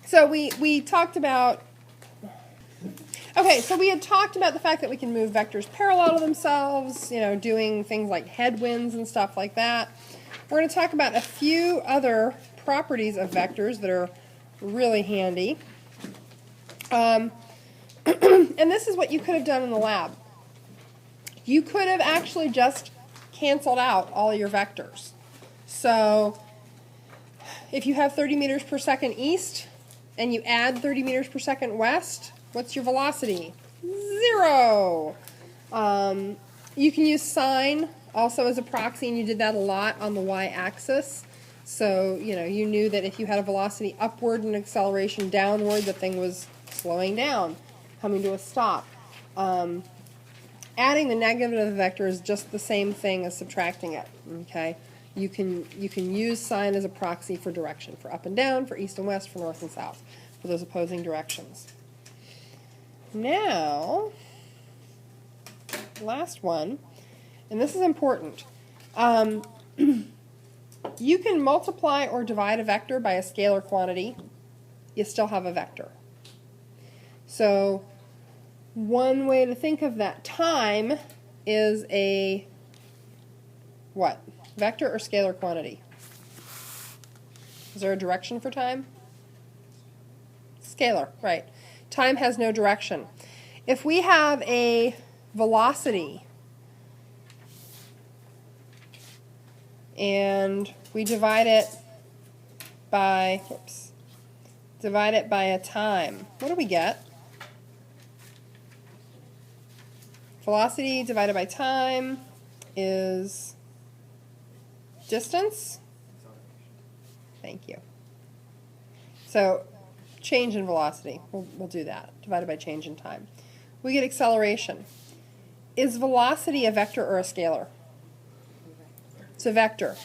So we talked about, okay, so we had talked about the fact that we can move vectors parallel to themselves, you know, doing things like headwinds and stuff like that. We're going to talk about a few other properties of vectors that are really handy. And this is what you could have done in the lab. You could have actually just canceled out all your vectors. So if you have 30 meters per second east and you add 30 meters per second west, what's your velocity? 0. You can use sine also as a proxy, and you did that a lot on the y-axis. So, you know, you knew that if you had a velocity upward and acceleration downward, the thing was slowing down, coming to a stop. Adding the negative of the vector is just the same thing as subtracting it, okay? You can use sine as a proxy for direction, for up and down, for east and west, for north and south, for those opposing directions. Now, last one, and this is important. You can multiply or divide a vector by a scalar quantity. You still have a vector. So one way to think of that time is a what? Vector or scalar quantity? Is there a direction for time? Scalar, right. Time has no direction. If we have a velocity and we divide it by, a time, what do we get? Velocity divided by time is distance? Thank you. So change in velocity, we'll do that, divided by change in time. We get acceleration. Is velocity a vector or a scalar? It's a vector.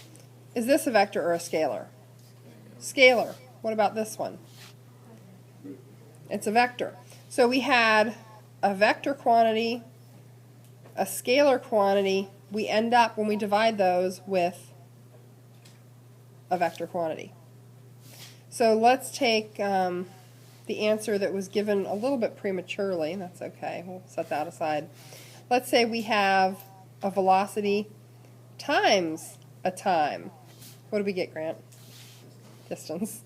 Is this a vector or a scalar? Scalar. What about this one? It's a vector. So we had a vector quantity, a scalar quantity. We end up, when we divide those, with a vector quantity. So let's take the answer that was given a little bit prematurely. That's okay. We'll set that aside. Let's say we have a velocity times a time. What do we get, Grant? Distance.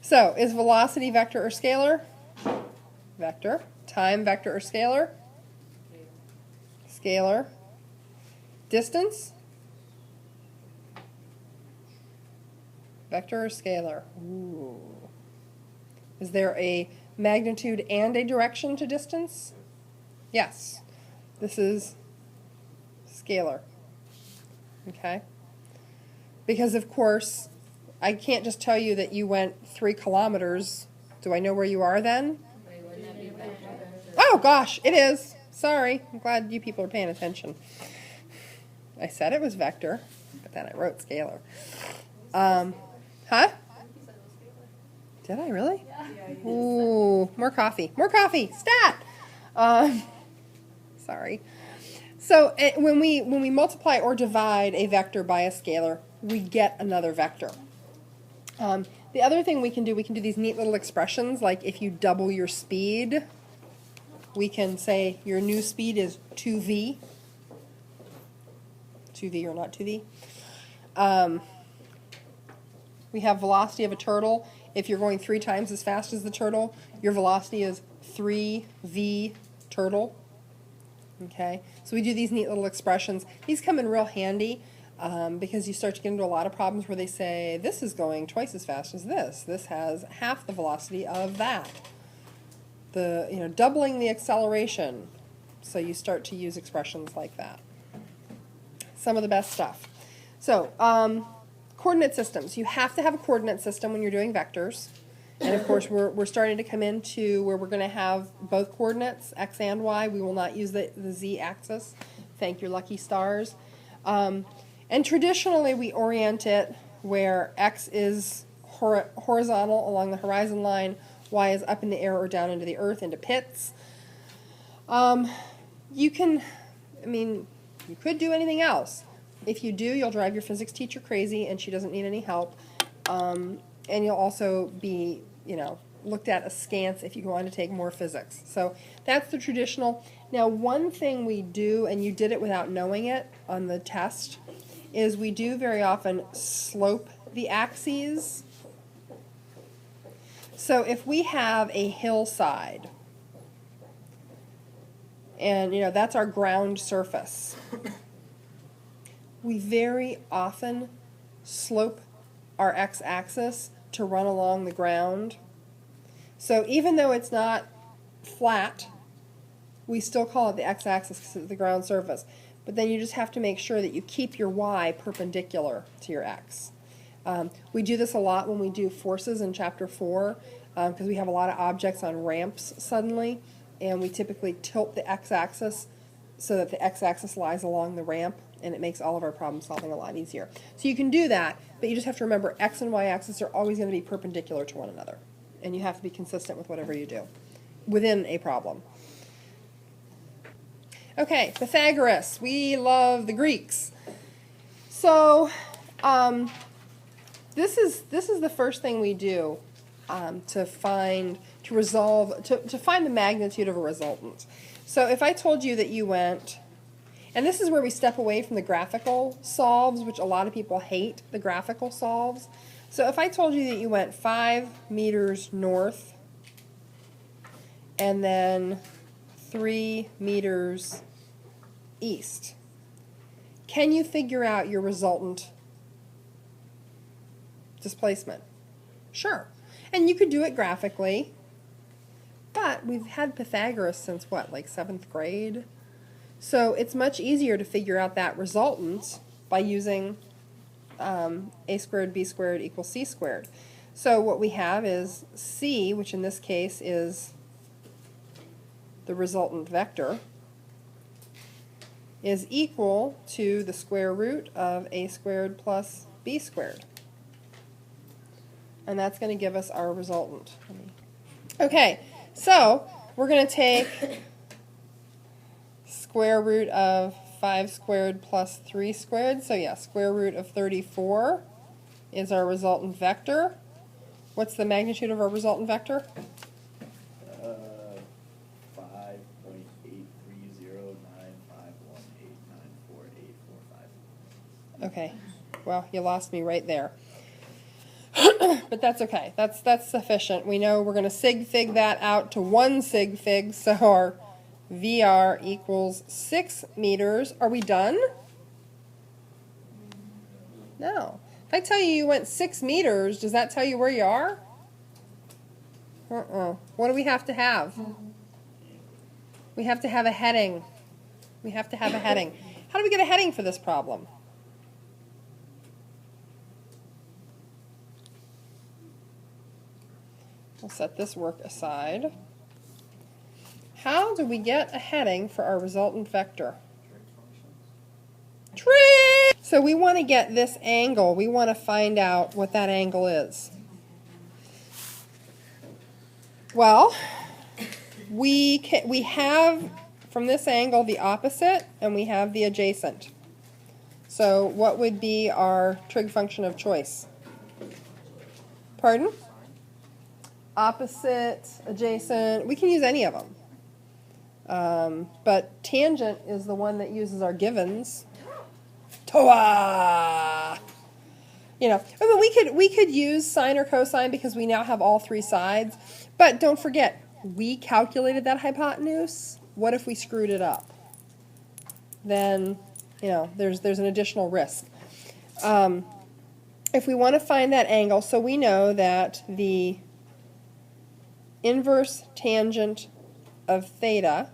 So is velocity vector or scalar? Vector. Time vector or scalar? Scalar. Distance? Vector or scalar? Ooh. Is there a magnitude and a direction to distance? Yes. This is scalar. Okay? Because, of course, I can't just tell you that you went 3 kilometers. Do I know where you are then? Oh, gosh, it is. Sorry. I'm glad you people are paying attention. I said it was vector, but then I wrote scalar. Huh? Did I really? Ooh, more coffee. More coffee. Stat! Sorry. So when we multiply or divide a vector by a scalar, we get another vector. The other thing we can do these neat little expressions, like if you double your speed, we can say your new speed is 2v. 2v or not 2v. We have velocity of a turtle. If you're going 3 times as fast as the turtle, your velocity is 3v turtle. Okay, so we do these neat little expressions. These come in real handy because you start to get into a lot of problems where they say, this is going twice as fast as this. This has half the velocity of that. Doubling the acceleration. So you start to use expressions like that. Some of the best stuff. So, coordinate systems. You have to have a coordinate system when you're doing vectors. And of course, we're starting to come into where we're going to have both coordinates, x and y. We will not use the z-axis. Thank your lucky stars. And traditionally, we orient it where x is horizontal along the horizon line, y is up in the air or down into the earth, into pits. You could do anything else. If you do, you'll drive your physics teacher crazy, and she doesn't need any help. and you'll also be, looked at askance if you go on to take more physics. So that's the traditional. Now, one thing we do, and you did it without knowing it on the test, is we do very often slope the axes. So if we have a hillside, and that's our ground surface, we very often slope our x-axis to run along the ground. So even though it's not flat, we still call it the x-axis because it's the ground surface. But then you just have to make sure that you keep your y perpendicular to your x. We do this a lot when we do forces in Chapter 4 because we have a lot of objects on ramps suddenly, and we typically tilt the x-axis so that the x-axis lies along the ramp, and it makes all of our problem solving a lot easier. So you can do that, but you just have to remember x and y axis are always going to be perpendicular to one another, and you have to be consistent with whatever you do within a problem. Okay, Pythagoras. We love the Greeks. So this is the first thing we do to find the magnitude of a resultant. So if I told you that you went, and this is where we step away from the graphical solves, which a lot of people hate, the graphical solves. So if I told you that you went 5 meters north and then 3 meters east, can you figure out your resultant displacement? Sure. And you could do it graphically, but we've had Pythagoras since what, like 7th grade? So it's much easier to figure out that resultant by using a squared b squared equals c squared. So what we have is c, which in this case is the resultant vector, is equal to the square root of a squared plus b squared. And that's going to give us our resultant. Okay, so we're going to take square root of 5 squared plus 3 squared. So yeah, square root of 34 is our resultant vector. What's the magnitude of our resultant vector? 5.830951894845. Okay, well, you lost me right there. But that's okay. That's sufficient. We know we're going to sig fig that out to 1 sig fig, so our VR equals 6 meters. Are we done? No. If I tell you you went 6 meters, does that tell you where you are? What do we have to have? We have to have a heading. We have to have a heading. How do we get a heading for this problem? We'll set this work aside. How do we get a heading for our resultant vector? Trig! So we want to get this angle. We want to find out what that angle is. Well, we have from this angle the opposite, and we have the adjacent. So what would be our trig function of choice? Pardon? Opposite, adjacent, we can use any of them. But tangent is the one that uses our givens. Toa! We could use sine or cosine because we now have all 3 sides. But don't forget, we calculated that hypotenuse. What if we screwed it up? Then, there's an additional risk. If we want to find that angle, so we know that the inverse tangent of theta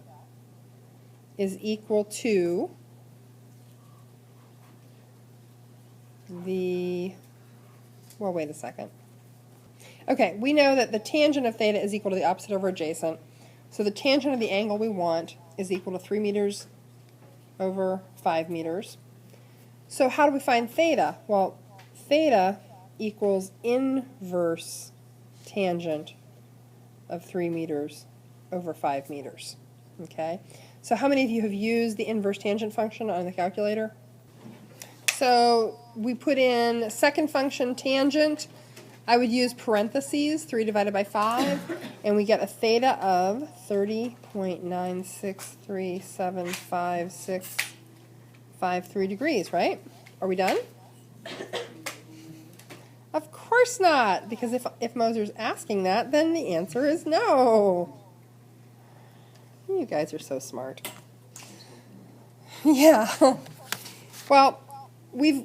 is equal to wait a second. Okay, we know that the tangent of theta is equal to the opposite over adjacent. So the tangent of the angle we want is equal to 3 meters over 5 meters. So how do we find theta? Well, theta equals inverse tangent of 3 meters over 5 meters. Okay? So how many of you have used the inverse tangent function on the calculator? So we put in second function tangent. I would use parentheses, 3 divided by 5, and we get a theta of 30.9637563 degrees, right? Are we done? Of course not, because if Moser's asking that, then the answer is no. You guys are so smart. Yeah. Well, we've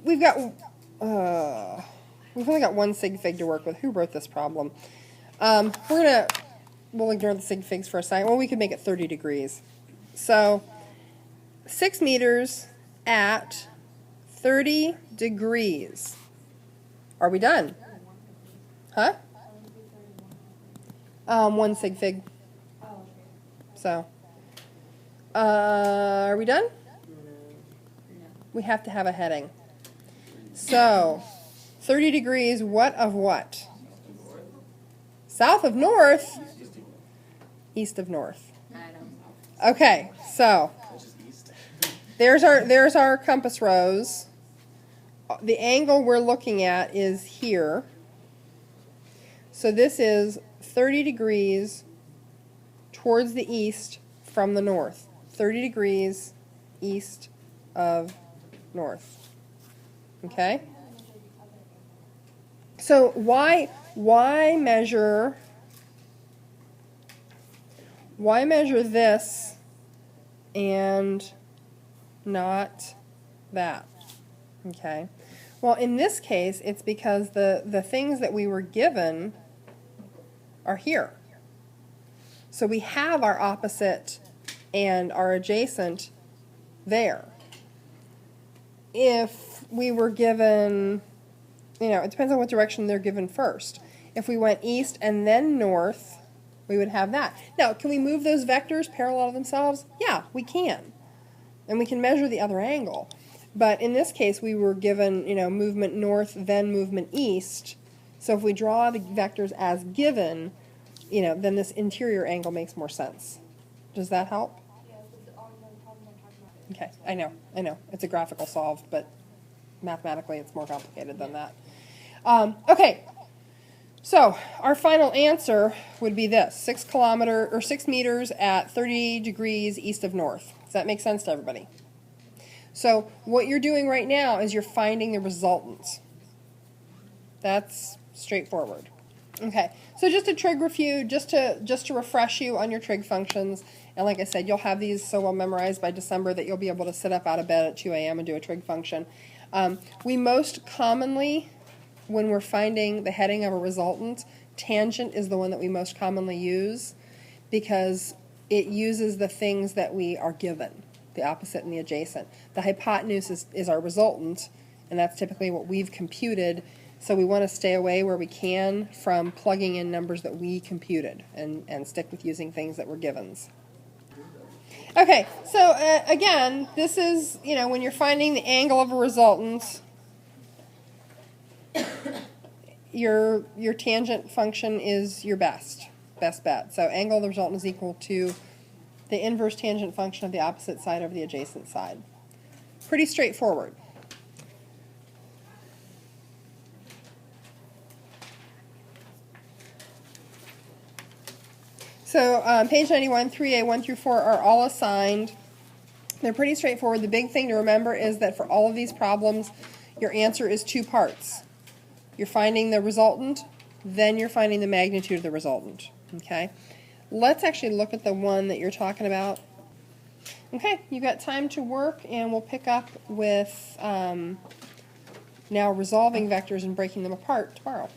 only got one sig fig to work with. Who wrote this problem? We'll ignore the sig figs for a second. Well, we could make it 30 degrees. So 6 meters at 30 degrees. Are we done? Huh? 1 sig fig. So, are we done? We have to have a heading. So, 30 degrees, what of what? South of north? East of north. Okay, so there's our compass rose. The angle we're looking at is here. So this is 30 degrees towards the east from the north. 30 degrees east of north. Okay? So why measure this and not that? Okay. Well, in this case, it's because the things that we were given are here. So we have our opposite and our adjacent there. If we were given, it depends on what direction they're given first. If we went east and then north, we would have that. Now, can we move those vectors parallel to themselves? Yeah, we can. And we can measure the other angle. But in this case, we were given, movement north, then movement east. So if we draw the vectors as given, then this interior angle makes more sense. Does that help? Okay, I know. It's a graphical solve, but mathematically it's more complicated than that. Okay, so our final answer would be this: 6 meters at 30 degrees east of north. Does that make sense to everybody? So what you're doing right now is you're finding the resultant. That's straightforward. Okay, so just a trig review, just to refresh you on your trig functions. And like I said, you'll have these so well memorized by December that you'll be able to sit up out of bed at 2 a.m. and do a trig function. We most commonly, when we're finding the heading of a resultant, tangent is the one that we most commonly use because it uses the things that we are given, the opposite and the adjacent. The hypotenuse is our resultant, and that's typically what we've computed. So we want to stay away where we can from plugging in numbers that we computed and stick with using things that were givens. Okay, so again, this is, when you're finding the angle of a resultant, your tangent function is your best bet. So angle of the resultant is equal to the inverse tangent function of the opposite side over the adjacent side. Pretty straightforward. So page 91, 3A, 1 through 4 are all assigned. They're pretty straightforward. The big thing to remember is that for all of these problems, your answer is 2 parts. You're finding the resultant, then you're finding the magnitude of the resultant. Okay? Let's actually look at the one that you're talking about. Okay, you've got time to work, and we'll pick up with now resolving vectors and breaking them apart tomorrow.